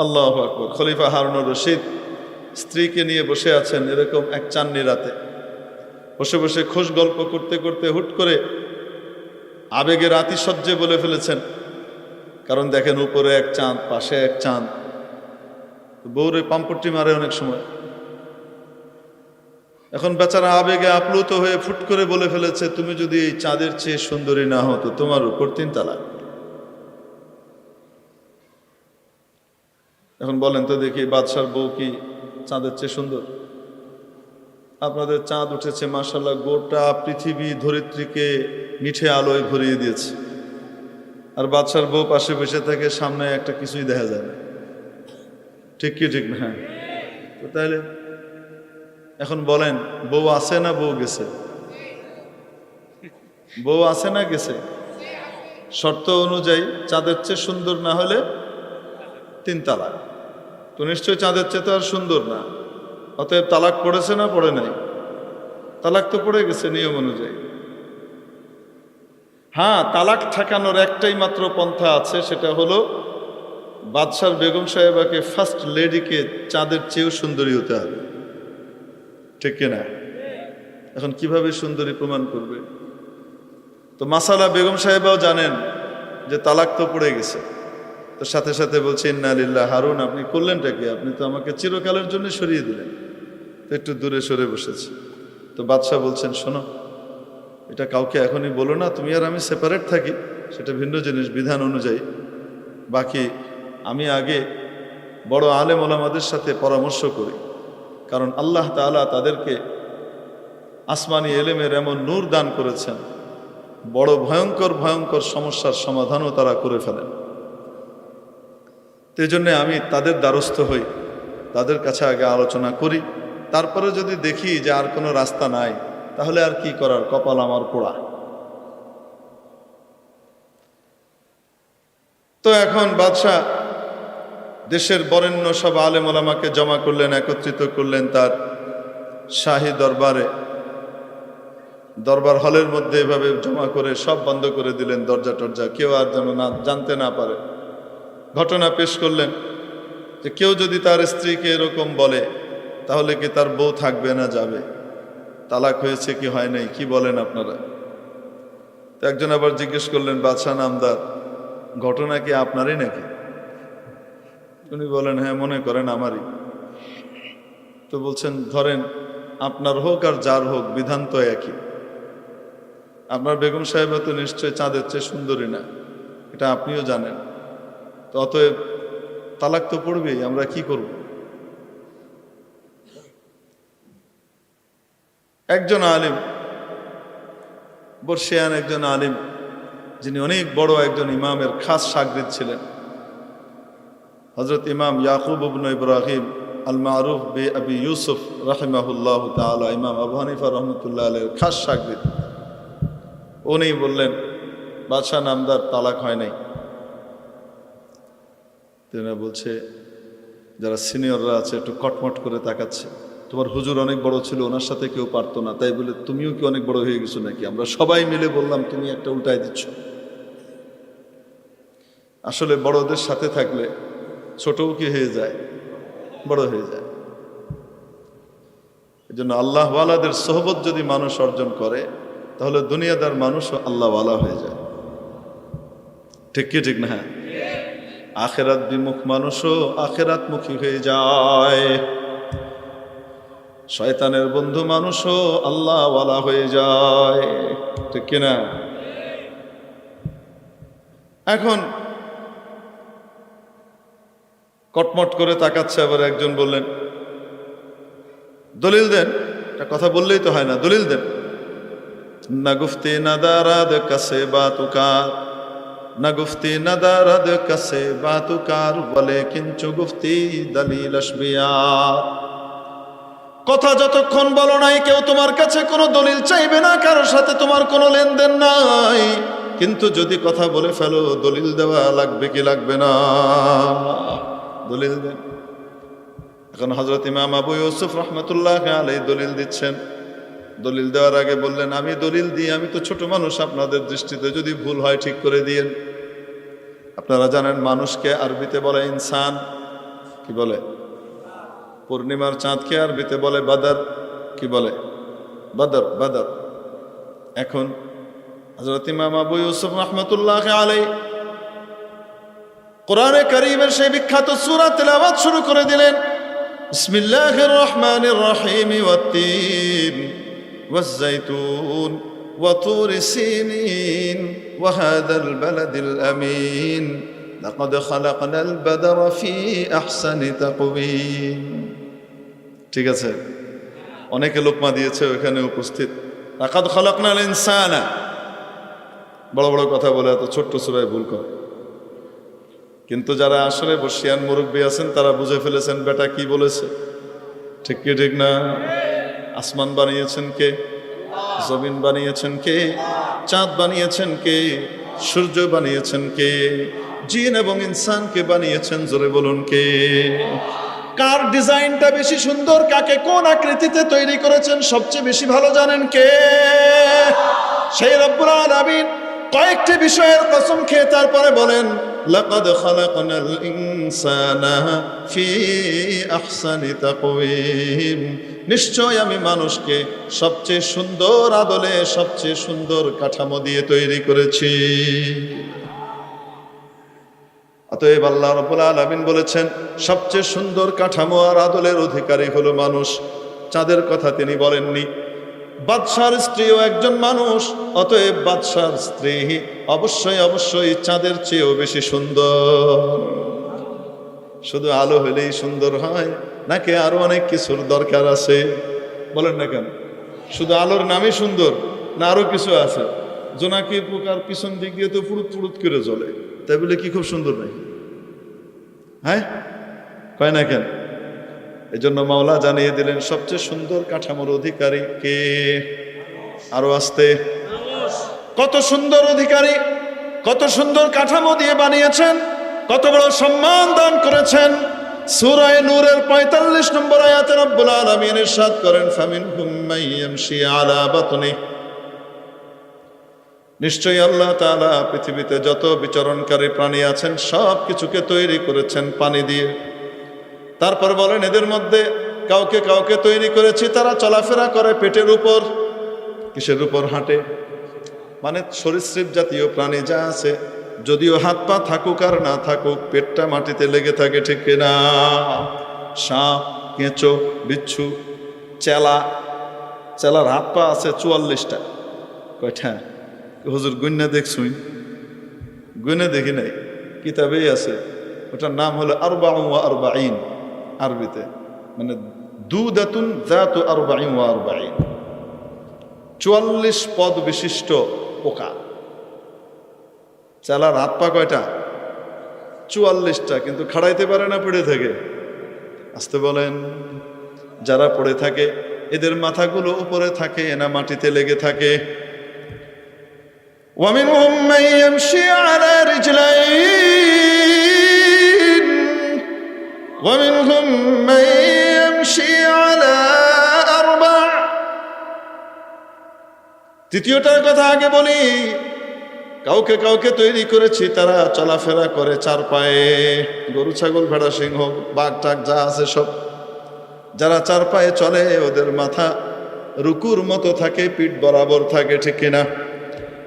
আল্লাহু আকবার। খলিফা হারুনুর রশিদ স্ত্রীকে নিয়ে বসে আছেন এরকম এক চাঁদনি রাতে, বসে বসে খোশ গল্প করতে করতে হুট করে আবেগের আতিশয্যে বলে ফেলেছেন। কারণ দেখেন, উপরে এক চাঁদ, পাশে এক চাঁদ, বউরে পাম্পট্টি মারে অনেক সময়। এখন বেচারা আবেগে আপ্লুত হয়ে ফুট করে বলে ফেলেছে, তুমি যদি এই চাঁদের চেয়ে সুন্দরী না হতো, তোমার উপর 3 তালাক। এখন বলেন তো দেখি, বাদশার বউ কি চাঁদের চেয়ে সুন্দর? আপনাদের চাঁদ উঠেছে মাশাআল্লাহ, গোটা পৃথিবী ধরিত্রীকে মিঠে আলোয় ভরিয়ে দিয়েছে, আর বাদশার বউ পাশে বসে থাকে, সামনে একটা কিছুই দেখা যায় না। ঠিক কি ঠিক না? হ্যাঁ, তো তাইলে এখন বলেন, বউ আছে না বউ গেছে? বউ আছে না গেছে? শর্ত অনুযায়ী চাঁদের চেয়ে সুন্দর না হলে 3 তালাক। তো নিশ্চয়ই চাঁদের চেয়ে তো আর সুন্দর না, অতএব তালাক পড়েছে না পড়ে নাই? তালাক তো পড়ে গেছে নিয়ম অনুযায়ী। হ্যাঁ, তালাক ঠেকানোর একটাই মাত্র পন্থা আছে, সেটা হলো বাদশার বেগম সাহেবাকে, ফার্স্ট লেডিকে চাঁদের চেয়েও সুন্দরী হতে হবে। ঠিক কিনা? এখন কিভাবে সুন্দরী প্রমাণ করবে? তো মাসালা বেগম সাহেবাও জানেন যে তালাক তো পড়ে গেছে, তো সাথে সাথে বলছে, ইন্না লিল্লাহ। হারুন, আপনি করলেনটা কি? আপনি তো আমাকে চিরকালের জন্য সরিয়ে দিলেন। তো একটু দূরে সরে বসেছে। তো বাদশাহ বলছেন, শোনো, এটা কাউকে এখনই বলো না, তুমি আর আমি সেপারেট থাকি, সেটা ভিন্ন জিনিস বিধান অনুযায়ী। বাকি আমি আগে বড় আলেম ওলামাদের সাথে পরামর্শ করি, কারণ আল্লাহ তাআলা তাদেরকে আসমানি এলেমের এমন নূর দান করেছেন, বড় ভয়ঙ্কর ভয়ঙ্কর সমস্যার সমাধানও তারা করে ফেলেন। তো এই জন্যে আমি তাদের দ্বারস্থ হই, তাদের কাছে আগে আলোচনা করি, তারপরে যদি দেখি যে আর কোনো রাস্তা নাই, তাহলে আর কি করার, কপাল আমার পোড়া। তো এখন বাদশাহ দেশের বরেণ্য সব আলেম ওলামাকে জমা করলেন, একত্রিত করলেন তার শাহী দরবারে। দরবার হলের মধ্যে এভাবে জমা করে সব বন্ধ করে দিলেন, দরজা টরজা, কেউ আর যেন না জানতে না পারে। ঘটনা পেশ করলেন যে কেউ যদি তার স্ত্রীকে এরকম বলে, তাহলে কি তার বউ থাকবে না যাবে? তালাক হয়েছে কি হয় নাই, কি বলেন আপনারা? তো একজন আবার জিজ্ঞেস করলেন, বাদশাহ নামদার, ঘটনা কি আপনারই নাকি? উনি বলেন, হ্যাঁ, মনে করেন আমারই। তো বলছেন, ধরেন আপনার হোক আর যার হোক, বিধান তো একই। আপনার বেগম সাহেব তো নিশ্চয় চাঁদের চেয়ে সুন্দরী না, এটা আপনিও জানেন। তো অতএব তালাক তো পড়বেই, আমরা কি করব? একজন আলিম, বর্ষিয়ান একজন আলিম, যিনি অনেক বড় একজন ইমামের খাস শাগরিদ ছিলেন, হযরত ইমাম ইয়াকুব ইবনে ইব্রাহিম আল মারুফ বে আবি ইউসুফ রাহিমাহুল্লাহ তাআলা, ইমাম আবু হানিফা রহমতুল্লাহ আলাইহির খাস শাগরিদ। উনি বললেন, বাদশাহ নামদার, তালাক হয় নাই। তিনি বলছে, যারা সিনিয়ররা আছে একটু কটমট করে তাকাচ্ছে, তোমার হুজুর অনেক বড় ছিল, ওনার সাথে কেউ পারতো না, তাই বলে তুমিও কি অনেক বড় হয়ে গেছো নাকি? আমরা সবাই মিলে বললাম, তুমি একটা উল্টায় দিচ্ছ। আসলে বড়দের সাথে থাকলে ছোটও কি হয়ে যায়, বড় হয়ে যায়। এই জন্য আল্লাহওয়ালাদের সোহবত যদি মানুষ অর্জন করে, তাহলে দুনিয়াদার মানুষও আল্লাহওয়ালা হয়ে যায়। ঠিক কি ঠিক না? হ্যাঁ, আখেরাত বিমুখ মানুষও আখেরাতমুখী হয়ে যায়, শয়তানের বন্ধু মানুষও আল্লাহওয়ালা হয়ে যায়। ঠিক কিনা? এখন কটমট করে তাকাচ্ছে। আবার একজন বললেন, দলিল দেন। একটা কথা বললেই তো হয় না, দলিল দেন। না গুফতি না দারাদ কাছে বাতুকার, না গুফতি না দারাদ কাছে বাতুকার, বলে কিঞ্চু গুফতি দলিল আসবিয়ার। কথা যতক্ষণ বলো নাই, কেউ তোমার কাছে কোনো দলিল চাইবে না, কারোর সাথে তোমার কোনো লেনদেন নাই। কিন্তু যদি কথা বলে ফেলো, দলিল দেওয়া লাগবে কি লাগবে না? দলিল দেন। এখন হযরত ইমাম আবু ইউসুফ রাহমাতুল্লাহ আলাইহি দলিল দিচ্ছেন। দলিল দেওয়ার আগে বললেন, আমি দলিল দিই, আমি তো ছোট মানুষ, আপনাদের দৃষ্টিতে যদি ভুল হয় ঠিক করে দিয়েন। আপনারা জানেন মানুষকে আরবিতে বলে ইনসান, কি বলে? পূর্ণিমার চাঁদকে আরবিতে বলে বাদর। কি বলে? বাদর, বাদর। এখন হযরত ইমাম আবু ইউসুফ রাহমাতুল্লাহ আলাইহি কোরআনে কারীমের সেই বিখ্যাত সূরা তেলাওয়াত শুরু করে দিলেন। বিসমিল্লাহির রহমানির রহিম ওয়াত-তিন ওয়াজ-যাইতুন ওয়া তুর সিনিন ওয়া হাযাল বালাদিল আমিন লাকাদ খালাকনাল বাদরা ফি আহসানি তাকওয়িম। ঠিক আছে, অনেকে লোকমা দিয়েছে ওখানে উপস্থিত। লাকাদ খালাকনাল ইনসানা, বড় বড় কথা বলে এত ছোট্ট সূরায় ভুল করে। কিন্তু যারা আসলে বর্ষিয়ান মুরব্বী আছেন তারা বুঝে ফেলেছেন বেটা কি বলেছে। ঠিক কি ঠিক না? আসমান বানিয়েছেন কে? জমিন বানিয়েছেন কে? চাঁদ বানিয়েছেন কে? সূর্য বানিয়েছেন কে? জিন এবং ইনসানকে বানিয়েছেন জোরে বলুন কে? কার ডিজাইনটা বেশি সুন্দর, কাকে কোন আকৃতিতে তৈরি করেছেন সবচেয়ে বেশি ভালো জানেন কে? সেই রব্বুল আলামিন কয়েকটি বিষয়ের কসম খেয়ে তারপরে বলেন লাকাদ খালাকনাল ইনসানা ফি আহসানি তাকওয়িম, নিশ্চয় আমি মানুষকে সবচেয়ে সুন্দর আদলে সবচেয়ে সুন্দর কাঠামো দিয়ে তৈরি করেছি। অতএব আল্লাহ রাব্বুল আলামিন বলেছেন সবচেয়ে সুন্দর কাঠামো আর আদলের অধিকারী হলো মানুষ। চাঁদের কথা তিনি বলেননি। বাদশার স্ত্রীও একজন মানুষ, অতএব বাদশার স্ত্রী অবশ্যই অবশ্যই চাঁদের চেয়েও বেশি সুন্দর। শুধু আলো হলেই সুন্দর হয় নাকি আরো অনেক কিছুর দরকার আছে? বলেন না কেন? শুধু আলোর নামই সুন্দর না আরো কিছু আছে? জোনাকি পোকার পিছন দিক দিয়ে তো ফুরুত ফুরুত করে জ্বলে, তাই বলে কি খুব সুন্দর নাকি? হ্যাঁ, কয় না কেন? এই জন্য মাওলা জানিয়ে দিলেন সবচেয়ে সুন্দর কাঠামোর অধিকারী কে? আরো আসতে, কত সুন্দর অধিকারী, কত সুন্দর কাঠামো দিয়ে বানিয়েছেন, কত বড় সম্মান দান করেছেন। সূরা নূরের ৪৫ নম্বর আয়াতে রব্বুল আলামিন ইরশাদ করেন ফামিনহুম মান ইয়ামশি আলা বাতনি, নিশ্চয়ই আল্লাহ তাআলা পৃথিবীতে যত বিচরণকারী প্রাণী আছেন সব কিছুকে তৈরি করেছেন পানি দিয়ে। তারপর বলেন এদের মধ্যে কাউকে কাউকে তৈরি করেছি তারা চলাফেরা করে পেটের উপর। কিসের উপর? হাঁটে। মানে সরীসৃপ জাতীয় প্রাণী যা আছে, যদিও হাত পা থাকুক আর না থাকুক পেটটা মাটিতে লেগে থাকে, ঠিক কিনা? সাপ, কেঁচো, বিচ্ছু, চেলা। চেলার হাত পা আছে ৪৪টা। কয়টা? হুজুর গুন্না দেখছুই? গুনে দেখি নাই, কিতাবেই আছে। ওটার নাম হলো আরবাউ ওয়া আরবাঈন আরবিতে, মানে দুদাতুন যাতু আরবাঈন ওয়া আরবাঈন, ৪৪ পদ বিশিষ্ট পোকা। চালার হাত পা কয়টা? ৪৪টা, কিন্তু খাড়াইতে পারে না, পড়ে থাকে। আসতে বলেন। যারা পড়ে থাকে এদের মাথাগুলো উপরে থাকে না মাটিতে লেগে থাকে? ومنهم من يمشي على رجلين ومنهم من يمشي على أربع। তৃতীয়টার কথা আগে বলি। কাউকে কাউকে তৈরি করেছি তারা চলাফেরা করে চার পায়ে, গরু ছাগল ভেড়া সিংহ বাঘ টাক যা আছে সব। যারা চার পায়ে চলে ওদের মাথা রুকুর মতো থাকে, পিঠ বরাবর থাকে, ঠিক কিনা?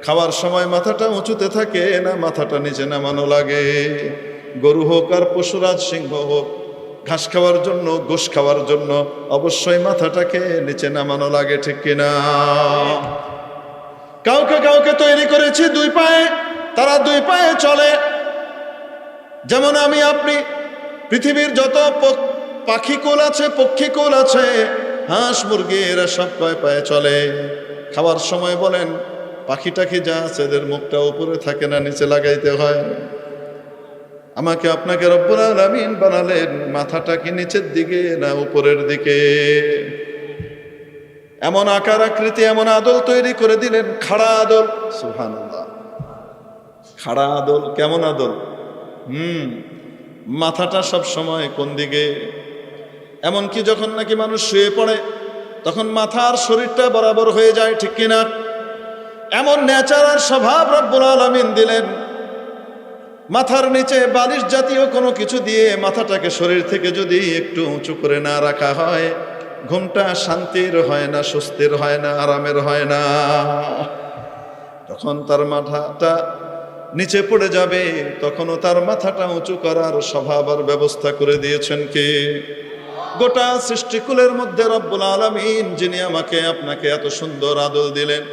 খাওয়ার সময় মাথাটা উঁচুতে থাকে না মাথাটা নিচে নামানো লাগে? গরু হোক আর পশুরাজ সিংহ হোক, ঘাস খাওয়ার জন্য গোশ খাওয়ার জন্য অবশ্যই মাথাটাকে নিচে নামানো লাগে, ঠিক কিনা? কাউকে কাউকে তৈরি করেছি দুই পায়ে, তারা দুই পায়ে চলে। যেমন আমি আপনি, পৃথিবীর যত পাখিকুল আছে, পক্ষীকুল আছে, হাঁস মুরগি এরা সব কয় পায়ে চলে। খাওয়ার সময় বলেন পাখি টাখি যা আছে এদের মুখটা উপরে থাকে না নিচে লাগাইতে হয়? আমাকে আপনাকে রব্বুল আলামিন বানালেন মাথাটা কি নিচের দিকে না উপরের দিকে? এমন আকার আকৃতি এমন আদল তৈরি করে দিলেন, খাড়া আদল। সুবহানাল্লাহ, খাড়া আদল। কেমন আদল? মাথাটা সব সময় কোন দিকে? এমনকি যখন নাকি মানুষ শুয়ে পড়ে তখন মাথা আর শরীরটা বরাবর হয়ে যায়, ঠিক কিনা? এমন ন্যাচারাল স্বভাব রব্বুল আলামিন দিলেন। মাথার নিচে বালিশ জাতীয় কোনো কিছু দিয়ে মাথাটাকে শরীর থেকে যদি একটু উঁচু করে না রাখা হয়, ঘুমটা শান্তির হয় না, স্বস্তির হয় না, আরামের হয় না। যখন তার মাথাটা নিচে পড়ে যাবে তখনও তার মাথাটা উঁচু করার স্বভাব আর ব্যবস্থা করে দিয়েছেন কে? গোটা সৃষ্টিকুলের মধ্যে রব্বুল আলামিন, যিনি আমাকে আপনাকে এত সুন্দর আদল দিলেন,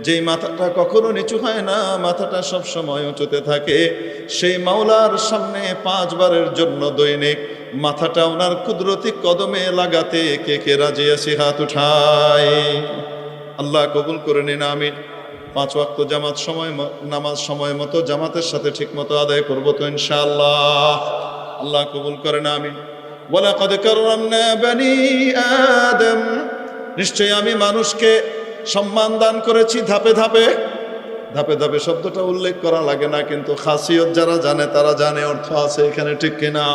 যেই মাথাটা কখনো নিচু হয় না, মাথাটা সব সময় উঁচুতে থাকে, সেই মাওলার সামনে 5 বারের জন্য দৈনিক মাথাটা ওনার কুদরতি কদমে লাগাতে কে কে রাজি আছি? হাত উঠায়। আল্লাহ কবুল করে নিন, আমিন। 5 ওয়াক্ত জামাত নামাজ সময় মতো জামাতের সাথে ঠিক মতো আদায় করবো তো ইনশাআল্লাহ। আল্লাহ কবুল করেন, আমিন। ওয়ালাকাদ কাররামনা বনি আদম, নিশ্চয়ই আমি মানুষকে সম্মান দান করেছি ধাপে ধাপে। ধাপে ধাপে শব্দটা উল্লেখ করা লাগে না, কিন্তু খাসিয়ত যারা জানে তারা জানে, অর্থ আছে এখানে, ঠিক কিনা?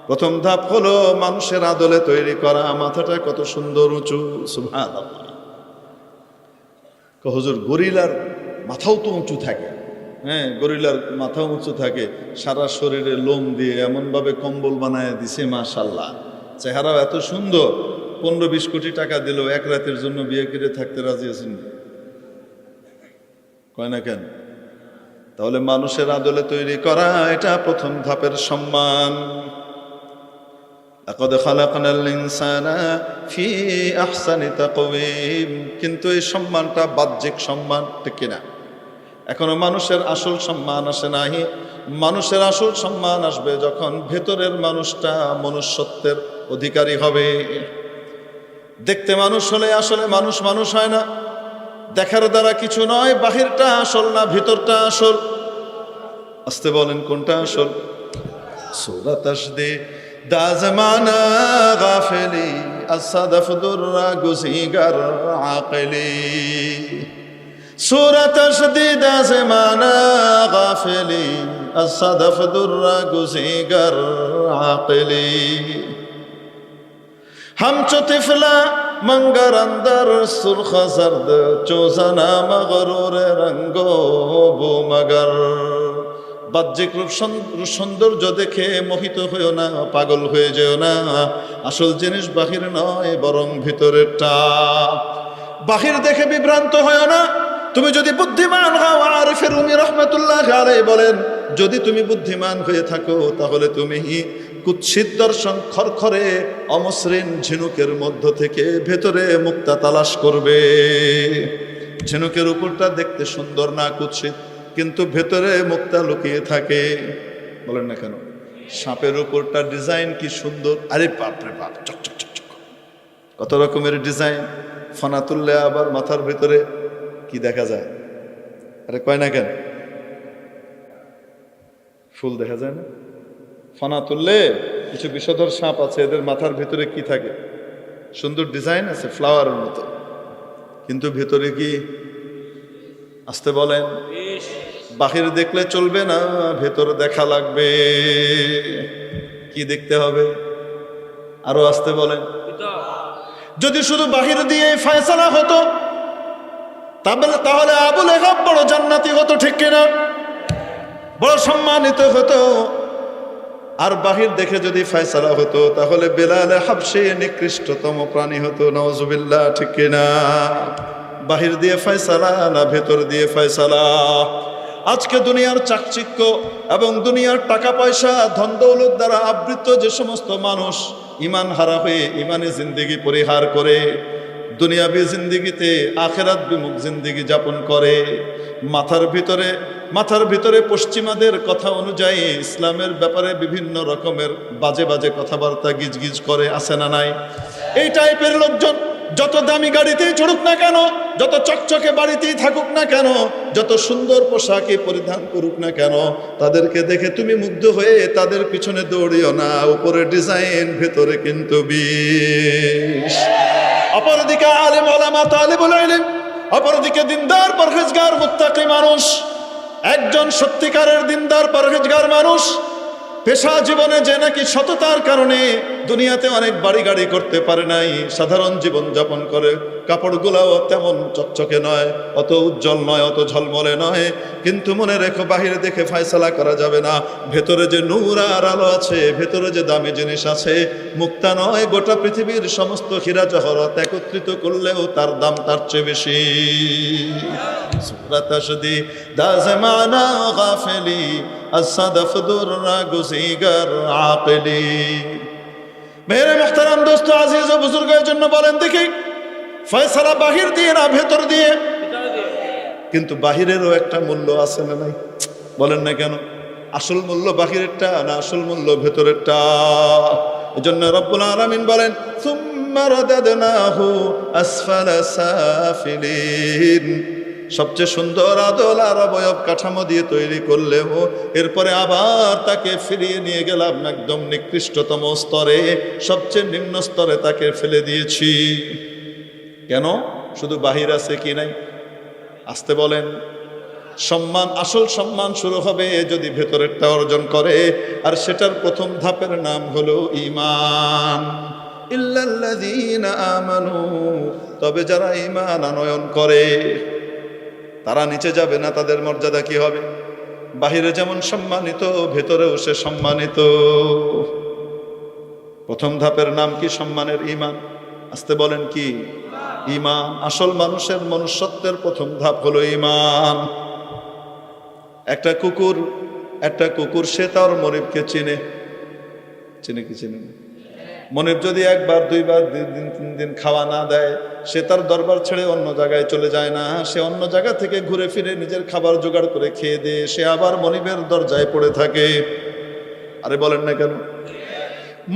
প্রথম ধাপ হলো মানুষের আদলে তৈরি করা মাথাটা কত সুন্দর উঁচু। সুবহানাল্লাহ। হুজুর, গরিলার মাথাও তো উঁচু থাকে। হ্যাঁ, গরিলার মাথাও উঁচু থাকে, সারা শরীরে লোম দিয়ে এমনভাবে কম্বল বানায় দিছে, মাশাআল্লাহ। চেহারাও এত সুন্দর। 15-20 কোটি টাকা দিল, 1 রাতের জন্য বিয়ে করে থাকতে রাজি আছেন? কয় না কেন? তাহলে মানুষের আদলে তৈরি করা এটা প্রথম ধাপের সম্মান। লাকাদ খালাকনাল ইনসানা ফি আহসানি তাকওয়িম। কিন্তু এই সম্মানটা বাহ্যিক সম্মান, ঠিক কিনা? এখনো মানুষের আসল সম্মান আসে নাই। মানুষের আসল সম্মান আসবে যখন ভেতরের মানুষটা মনুষ্যত্বের অধিকারী হবে। দেখতে মানুষ হলে আসলে মানুষ মানুষ হয় না। দেখার দ্বারা কিছু নয়, বাহিরটা আসল না ভিতরটা আসল। আসতে বলেন, কোনটা আসল? সূরা তাসদীদ দা জামানা গাফিলি আসাদাফ দুররা গুজিগার আকিলি। সূরা তাসদীদ দা জামানা গাফিলি আসাদাফ দুররা গুজিগার আকিলি। हम चो तिफला मंगर अंदर सुर्ख जर्द चोजना मगरूर रंगो बो मगर। বাহ্যিক রূপ সৌন্দর্য দেখে মোহিত হইও না, পাগল হয়ে যেও না। আসল জিনিস বাহির নয়, বরং ভিতরেরটা। বাহির দেখে বিভ্রান্ত হইও না। তুমি যদি বুদ্ধিমান হও, আরিফে রুমি রহমাতুল্লাহ আলাইহি বলেন, যদি তুমি বুদ্ধিমান হয়ে থাকো তাহলে তুমি কুৎসিত দর্শন খরখরে অমসৃণ ঝিনুকের মধ্য থেকে ভেতরে মুক্তা তালাশ করবে। ঝিনুকের উপরটা দেখতে সুন্দর না, কুৎসিত, কিন্তু ভেতরে মুক্তা লুকিয়ে থাকে। বলেন না কেন? সাপের উপরটা ডিজাইন কি সুন্দর! আরে বাপরে বাপ, চকচক চকচক, কত রকমের ডিজাইন। ফনা তুললে আবার মাথার ভেতরে কি দেখা যায়? আরে কয় না কেন? ফুল দেখা যায় না? ফনা তুললে কিছু বিষধর সাপ আছে, এদের মাথার ভিতরে কি থাকে? সুন্দর ডিজাইন আছে, ফ্লাওয়ারের মতো, কিন্তু ভিতরে কি? আসতে বলেন। বাহির দেখলে চলবে না, ভেতর দেখা লাগবে। কি দেখতে হবে? আরো আসতে বলেন। যদি শুধু বাহির দিয়ে ফয়সালা হতো তাহলে আবু লাহাব বড় জান্নাতি হতো, ঠিক কিনা? বড় সম্মানিত হতো। আর বাহির দেখে যদি ফয়সালা হতো তাহলে বেলাল হাবশী নিকৃষ্টতম প্রাণী হতো, নাউজুবিল্লাহ, ঠিক কিনা? বাহির দিয়ে ফয়সালা না ভেতর দিয়ে ফয়সালা? আজকে দুনিয়ার চাকচিক্য এবং দুনিয়ার টাকা পয়সা ধন দৌলত দ্বারা আবৃত যে সমস্ত মানুষ ইমান হারা হয়ে ইমানি জিন্দেগি পরিহার করে দুনিয়াবি জিন্দেগিতে আখেরাত বিমুখ জিন্দেগি যাপন করে, মাথার ভিতরে পশ্চিমাদের কথা অনুযায়ী ইসলামের ব্যাপারে বিভিন্ন রকমের বাজে বাজে কথাবার্তা গিজগিজ করে, আছে না নাই? এই টাইপের লোকজন যত দামি গাড়িতেই চড়ুক না কেন, যত চকচকে বাড়িতেই থাকুক না কেন, যত সুন্দর পোশাকে পরিধান করুক না কেন, তাদেরকে দেখে তুমি মুগ্ধ হয়ে তাদের পিছনে দৌড়িও না। উপরে ডিজাইন, ভেতরে কিন্তু বিষ। অপরদিকে আলেম ওলামা তালিবুল ইলম, অপরদিকে দিনদার পরহেজগার, মুত্তাকি মানুষ। একজন সত্যিকারের দিনদার পরহেজগার মানুষ, একজন সত্যিকারের দিনদার পরহেজগার মানুষ, একজন সত্যিকারের দিনদার পরহেজগার মানুষ, একজন সত্যিকারের দিনদার পরহেজগার মানুষ, একজন সত্যিকারের দিনদার পরহেজগার মানুষ, একজন সত্যিকারের দিনদার পরহেজগার মানুষ পেশা জীবনে যে নাকি সততার কারণে দুনিয়াতে অনেক বাড়ি গাড়ি করতে পারে নাই, সাধারণ জীবন যাপন করে, কাপড়গুলাও তেমন চকচকে নয়, অত উজ্জ্বল নয়, অত ঝলমলে নয়, কিন্তু মনে রেখো বাহিরে দেখে ফয়সালা করা যাবে না। ভেতরে যে নূর আর আলো আছে, ভেতরে যে দামি জিনিস আছে, মুক্তা নয়, গোটা পৃথিবীর সমস্ত হীরা জহরত একত্রিত করলেও তার দাম তার চেয়ে বেশি। সূরা তাসদীদ দাজমানা গাফিলি আসসাদফ দুররা গুজিগার আকিলি। মেরে মুহতারাম দোস্ত, আজিজ ও বুজুর্গের জন্য বলেন দেখি, ফয়সালা বাহির দিয়ে না ভেতর দিয়ে? কিন্তু বাহিরেরও একটা মূল্য আছে না নাই? বলেন না কেন? আসল মূল্য বাহিরেরটা না আসল মূল্য ভেতরেরটা? এজন্য রব্বুল আলামিন বলেন সুম্মা রাদাদনাহু আসফালা সাফিলিন। সবচেয়ে সুন্দর আদল আর অবয়ব কাঠামো দিয়ে তৈরি করলেও এরপরে আবার তাকে ফিরিয়ে নিয়ে গেলাম একদম নিকৃষ্টতম স্তরে, সবচেয়ে নিম্ন স্তরে তাকে ফেলে দিয়েছি। কেন? শুধু বাহির আছে কি নাই? আসতে বলেন। সম্মান, আসল সম্মান শুরু হবে যদি ভেতরেরটা অর্জন করে, আর সেটার প্রথম ধাপের নাম হলো ঈমান। ইল্লাল্লাযীনা আমানু, তবে যারা ঈমান আনয়ন করে তারা নিচে যাবে না। তাদের মর্যাদা কি হবে? বাহিরে যেমন সম্মানিত, ভেতরেও সে সম্মানিত। প্রথম ধাপের নাম কি? সম্মানের ঈমান। আসতে বলেন কি? ঈমান। আসল মানুষের মনুষ্যত্বের প্রথম ধাপ হলো ঈমান। একটা কুকুর সে তার মনিবকে চিনে কি চিনে না? মনিব যদি একবার দুইবার, 2-3 দিন খাওয়া না দেয়, সে তার দরবার ছেড়ে অন্য জায়গায় চলে যায় না। সে অন্য জায়গা থেকে ঘুরে ফিরে নিজের খাবার জোগাড় করে খেয়ে দিয়ে সে আবার মনিবের দরজায় পড়ে থাকে। আরে বলেন না কেন?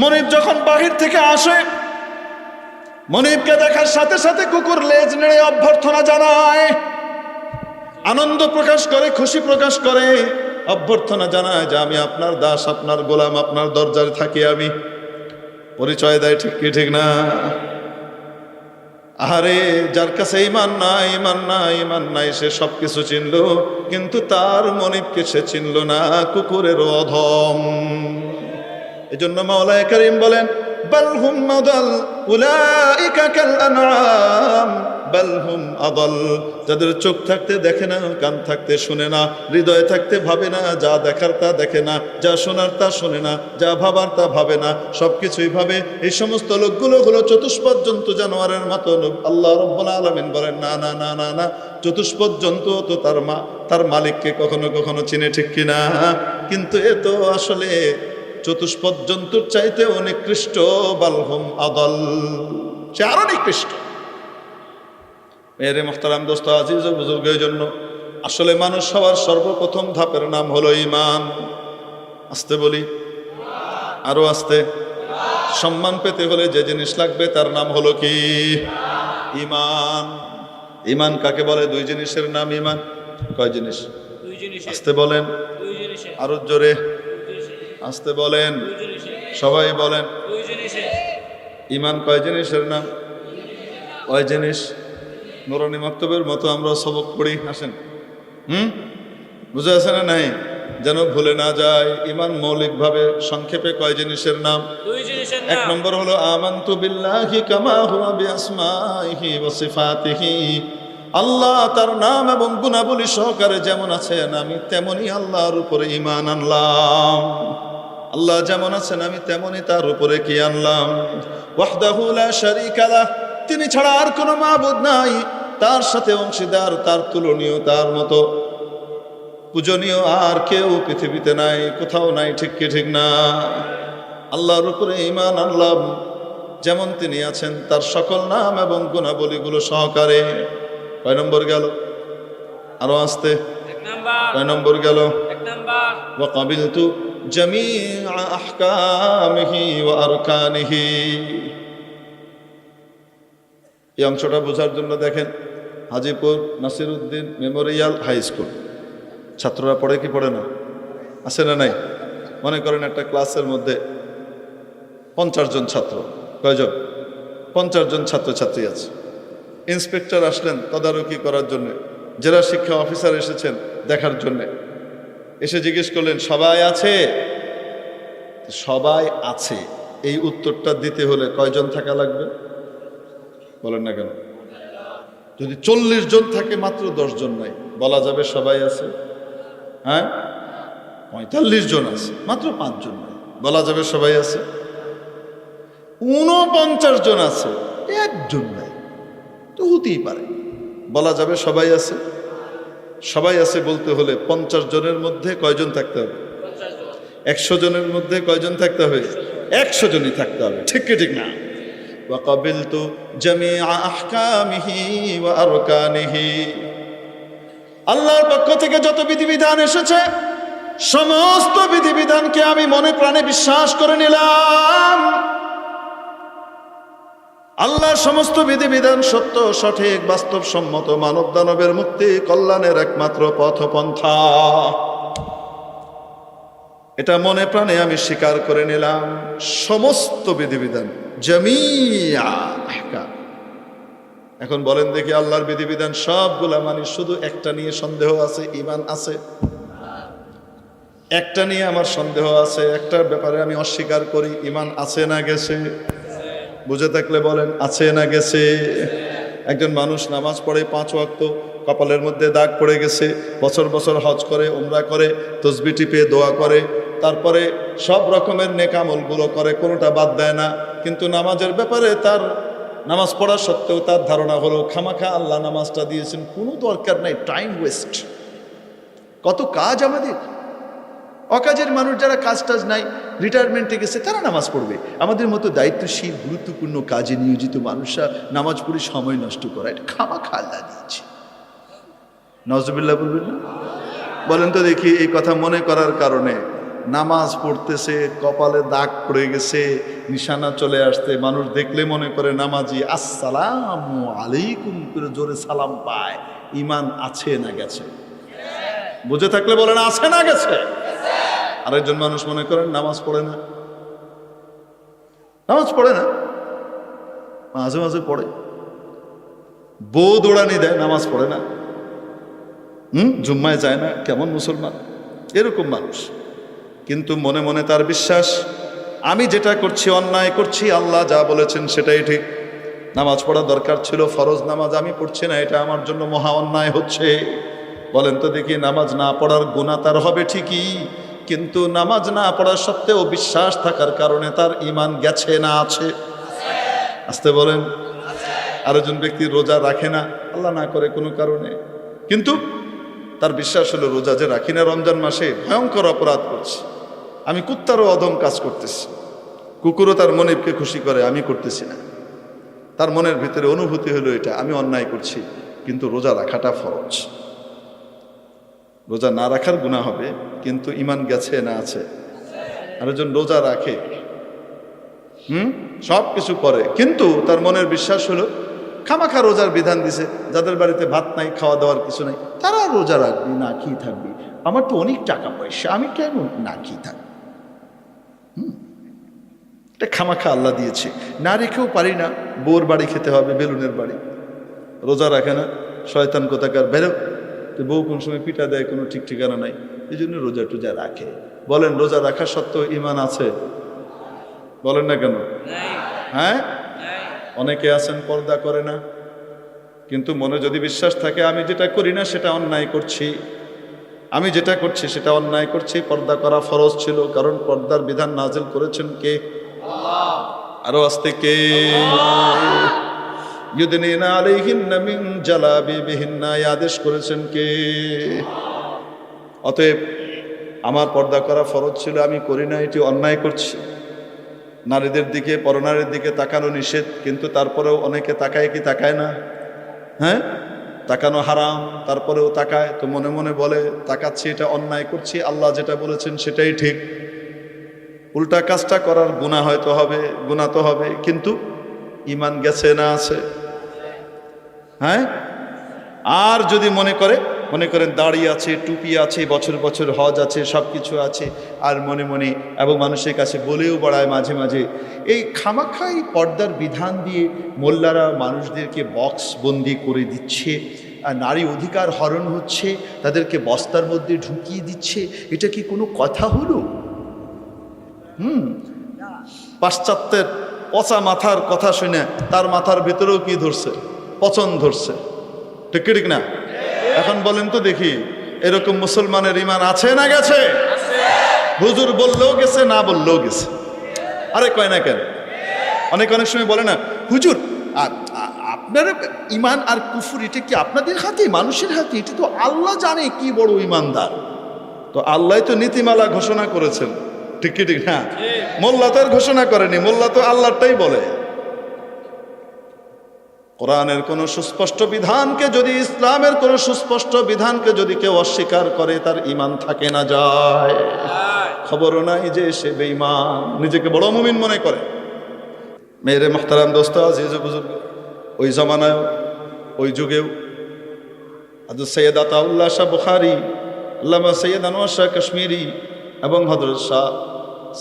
মনিব যখন বাহির থেকে আসে, মনিবকে দেখার সাথে সাথে কুকুর লেজ নেড়ে অভ্যর্থনা জানায়, আনন্দ প্রকাশ করে, খুশি প্রকাশ করে, অভ্যর্থনা জানায় যে আমি আপনার দাস, আপনার গোলাম, আপনার দরজায় থাকি আমি। পরিচয় দেয়, ঠিক কি ঠিক না? আরে যার কাছে ঈমান নাই সে সবকিছু চিনলো, কিন্তু তার মনিবকে সে চিনলো না, কুকুরের অধম। এজন্য মাওলানা কারীম বলেন বাল হুম আদাল উলাইকা কাল আনআম বাল হুম আদাল। যাদের চোখ থাকতে দেখে না, কান থাকতে শুনে না, হৃদয় থাকতে ভাবে না, যা দেখার তা দেখে না, যা শোনার তা শোনে না, যা ভাবার তা ভাবে না, সবকিছুই ভাবে, এই সমস্ত লোকগুলো হলো চতুষ্পদ জন্তু, জানোয়ারের মতো। আল্লাহ রাব্বুল আলামিন বলেন না না না না না, চতুষ্পদ জন্তু তো তার মালিককে কখনো কখনো চিনে, ঠিক কিনা? কিন্তু এ তো আসলে চতুষ্পদ জন্তুর চাইতেও নিকৃষ্ট। বালহুম আদল, সে আরো নিকৃষ্ট। মেরে মুহতারাম দোস্ত, আজিজ ও বুজুর্গের জন্য আসলে মানুষ হওয়ার সর্বপ্রথম ধাপের নাম হলো ঈমান। আসতে বলি, আরো আসতে। সম্মান পেতে হলে যে জিনিস লাগবে তার নাম হলো কি? ঈমান। ঈমান কাকে বলে? 2 জিনিসের নাম ঈমান। কয় জিনিস? 2 জিনিস। আসতে বলেন, 2 জিনিস। আরো জোরে আসতে বলেন, সবাই বলেন। 2 জিনিস। ঈমান কয় জিনিসের নাম? কয় জিনিস? নুরানি মাকতবের মতো আমরা সবক পড়ি, আসেন। বুঝে আছে না নাই? যেন ভুলে না যায়। ঈমান মৌলিকভাবে সংক্ষেপে কয় জিনিসের নাম? 2 জিনিসের নাম। 1 নম্বর হলো আমানতু বিল্লাহি কামা হুয়া বিআসমাইহি ওয়া সিফাতিহি। আল্লাহ তার নাম এবং গুণাবলী সহকারে যেমন আছেন আমি তেমনি আল্লাহর উপরে ঈমান আনলাম। আল্লাহ যেমন আছেন আমি তেমনি তার উপরে কি আনলাম? ওয়াহদাহু লা শারীকা লাহ, তিনি ছাড়া আর কোনো মাবুদ নাই, তার সাথে অংশীদার, তার তুলনীয়, তার মতো পূজনীয় আর কেউ পৃথিবীতে নাই, কোথাও নাই, ঠিক কি ঠিক না? আল্লাহর উপরে ঈমান আনলাম, যেমন তিনি আছেন তার সকল নাম এবং গুণাবলীগুলো সহকারে। কয় নম্বর গেল? আরো আসতে। 1 নাম্বার। কয় নম্বর গেল? 1 নাম্বার। ওয়া কাবিলতু জামিআ আহকামিহি ওয়া আরকানিহি। এই অংশটা বোঝার জন্য দেখেন, Hajipur Nasiruddin memorial high school ছাত্ররা পড়ে কি পড়ে না? আছে না নাই? মনে করেন একটা ক্লাসের মধ্যে 50 জন ছাত্র। কয়জন? 50 জন ছাত্রছাত্রী আছে। ইন্সপেক্টর আসলেন তদারকি করার জন্য, জেলা শিক্ষা অফিসার এসেছেন দেখার জন্য। এসে জিজ্ঞেস করলেন সবাই আছে? সবাই আছে, এই উত্তরটা দিতে হলে কয়জন থাকা লাগবে বলেন না কেন? যদি 40 জন থাকে, মাত্র 10 জন নাই, বলা যাবে সবাই আছে? হ্যাঁ, 45 জন আছে, মাত্র 5 জন নাই, বলা যাবে সবাই আছে? 49 জন আছে, একজন নাই, তো হতেই পারে, বলা যাবে সবাই আছে? সবাই আছে বলতে হলে 50 জনের মধ্যে কয়জন থাকতে হবে? 100 জনের মধ্যে কয়জন থাকতে হবে? 100 জনই থাকতে হবে, ঠিক কি ঠিক না? وقبلت جميع أحكامه وأركانه, আল্লাহর পক্ষ থেকে যত বিধিবিধান এসেছে সমস্ত বিধিবিধানকে আমি মনে প্রাণে বিশ্বাস করে নিলাম। আল্লাহর সমস্ত বিধিবিধান সত্য, সঠিক, বাস্তবসম্মত, মানব দানবের মুক্তি কল্যাণের একমাত্র পথপন্থা, এটা মনে প্রাণে আমি স্বীকার করে নিলাম। সমস্ত বিধিবিধান, জামিয়া আহকাম। এখন বলেন দেখি, আল্লাহর বিধিবিধান সবগুলা মানি, শুধু একটা নিয়ে সন্দেহ আছে, ঈমান আছে? একটা নিয়ে আমার সন্দেহ আছে, একটার ব্যাপারে আমি অস্বীকার করি, ঈমান আছে না গেছে? বুঝে থাকলে বলেন, আছে না গেছে? একজন মানুষ নামাজ পড়ে 5 ওয়াক্ত, কপালের মধ্যে দাগ পড়ে গেছে, বছর বছর হজ করে, উমরা করে, তসবিহ টিপে দোয়া করে, তারপরে সব রকমের নেক আমলগুলো করে, কোনোটা বাদ দেয় না, কিন্তু নামাজের ব্যাপারে তার, নামাজ পড়া সত্ত্বেও তার ধারণা হলো খামাখা আল্লাহ নামাজটা দিয়েছেন, কোনো দরকার নাই, টাইম ওয়েস্ট। কত কাজ আমাদের, অকাজের মানুষ যারা কাজ টাজ নাই, রিটায়ারমেন্টে গেছে, তারা নামাজ পড়বে। আমাদের মতো দায়িত্বশীল গুরুত্বপূর্ণ কাজে নিয়োজিত মানুষরা নামাজ পড়ে সময় নষ্ট করা, এটা খামাখা আল্লাহ দিয়েছে। নজরুল্লাহ বলবেন না? বলেন তো দেখি, এই কথা মনে করার কারণে নামাজ পড়তেছে, কপালে দাগ পড়ে গেছে, নিশানা চলে আসতে, মানুষ দেখলে মনে করে নামাজি, আসসালামু আলাইকুম করে জোরে সালাম পায়, ঈমান আছে না গেছে? বুঝে থাকলে বলেন, আছে না গেছে? আরেকজন মানুষ মনে করেন নামাজ পড়ে না, নামাজ পড়ে না, মাঝে মাঝে পড়ে, বউ দৌড়ানি দেয়, নামাজ পড়ে না, জুম্মায় যায় না, কেমন মুসলমান? এরকম মানুষ, কিন্তু মনে মনে তার বিশ্বাস, আমি যেটা করছি অন্যায় করছি, আল্লাহ যা বলেছেন সেটাই ঠিক, নামাজ পড়া দরকার ছিল, ফরজ নামাজ আমি পড়ছি না, এটা আমার জন্য মহা অন্যায় হচ্ছে। বলেন তো দেখি, নামাজ না পড়ার গুনাহ তার হবে ঠিকই, কিন্তু নামাজ না পড়া সত্ত্বেও বিশ্বাস থাকার কারণে তার ঈমান গেছে না আছে? আসতে বলেন। আরেকজন ব্যক্তি রোজা রাখে না, আল্লাহ না করে কোনো কারণে, কিন্তু তার বিশ্বাস হলো রোজা যে রাখি না, রমজান মাসে ভয়ঙ্কর অপরাধ করছি, আমি কুত্তারও অধম কাজ করতেছি, কুকুরও তার মনিবকে খুশি করে, আমি করতেছি না, তার মনের ভিতরে অনুভূতি হলো এটা আমি অন্যায় করছি, কিন্তু রোজা রাখাটা ফরজ। রোজা না রাখার গুনাহ হবে, কিন্তু ঈমান গেছে না আছে? আরেকজন রোজা রাখে, সব কিছু করে, কিন্তু তার মনের বিশ্বাস হলো খামাখা রোজার বিধান দিছে, যাদের বাড়িতে ভাত নাই, খাওয়া দাওয়ার কিছু নাই, তারা রোজা রাখবি, না খেয়ে থাকবি, আমার তো অনেক টাকা পয়সা, আমি কেন না খেয়ে থাকবি? এটা খামাখা আল্লাহ দিয়েছে, না রেখেও পারি না, বউর বাড়ি খেতে হবে, বেলুনের বাড়ি, রোজা রাখে না, শয়তান কোথাকার, বেরো, তো বউ কোন সময় পিঠা দেয়, কোনো ঠিক ঠিকানা নাই, এই জন্য রোজা টোজা রাখে। বলেন, রোজা রাখা সত্ত্বেও ঈমান আছে? বলেন না কেন? হ্যাঁ, অনেকে আছেন পর্দা করে না, কিন্তু মনে যদি বিশ্বাস থাকে আমি যেটা করি না সেটা অন্যায় করছি, আমি যেটা করছি সেটা অন্যায় করছি, পর্দা করা ফরজ ছিল, কারণ পর্দার বিধান নাজিল করেছেন কে? আল্লাহ। আরো আস্তে, কে? ইউদনিনা আলাইহিন্না মিন জালাবিবিহিন্না, আদেশ করেছেন কে? অতএব আমার পর্দা করা ফরজ ছিল, আমি করি না, এটি অন্যায় করছি। নারীদের দিকে, পরনারীর দিকে তাকানো নিষেধ, কিন্তু তারপরেও অনেকে তাকায় কি তাকায় না? হ্যাঁ, তাকানো হারাম, তারপরেও তাকায়, তো মনে মনে বলে তাকাচ্ছি, এটা অন্যায় করছি, আল্লাহ যেটা বলেছেন সেটাই ঠিক। উল্টা কাজটা করার গুনাহ হয়তো হবে, গুনাহ তো হবে, কিন্তু ঈমান গেছে না আছে? হ্যাঁ, আর যদি মনে করেন দাড়ি আছে, টুপি আছে, বছর বছর হজ আছে, সব কিছু আছে, আর মনে মনে এবং মানুষের কাছে বলেও বেড়ায় মাঝে মাঝে, এই খামাখাই পর্দার বিধান দিয়ে মোল্লারা মানুষদেরকে বক্স বন্দি করে দিচ্ছে, আর নারী অধিকার হরণ হচ্ছে, তাদেরকে বস্তার মধ্যে ঢুকিয়ে দিচ্ছে, এটা কি কোনো কথা হলো? পাশ্চাত্যের পচা মাথার কথা শুনে তার মাথার ভিতরেও কি ধরছে? পচন ধরছে। ঠিক কি ঠিক না? এখন বলেন তো দেখি, এরকম মুসলমানের ইমান আছে না গেছে? হুজুর বললেও গেছে, না বললেও গেছে। আরে কয় না কেন? অনেক সময় বলে না, হুজুর আপনার ইমান আর কুফর এটা কি আপনাদের হাতে, মানুষের হাতে? এটা তো আল্লাহ জানে কি বড় ইমানদার। তো আল্লাহ তো নীতিমালা ঘোষণা করেছেন, ঠিক কি ঠিক না? মোল্লা তো আর ঘোষণা করেনি, মোল্লা তো আল্লাহটাই বলে। কোরআনের কোন সুস্পষ্ট বিধানকে যদি, ইসলামের কোন সুস্পষ্ট বিধানকে যদি কেউ অস্বীকার করে, তার ইমান থাকে না যায়। খবরও নাই যে সে বেঈমান, নিজেকে বড় মুমিন মনে করে। মেরে মুহতারাম দোস্ত, আজিজ বুজুর্গ, ওই জমানায় ওই যুগেও হযরত সৈয়দ আতাউল্লাহ শাহ বুখারী, আল্লামা সৈয়দ আনোয়ার শাহ কাশ্মীরি এবং হযরত শাহ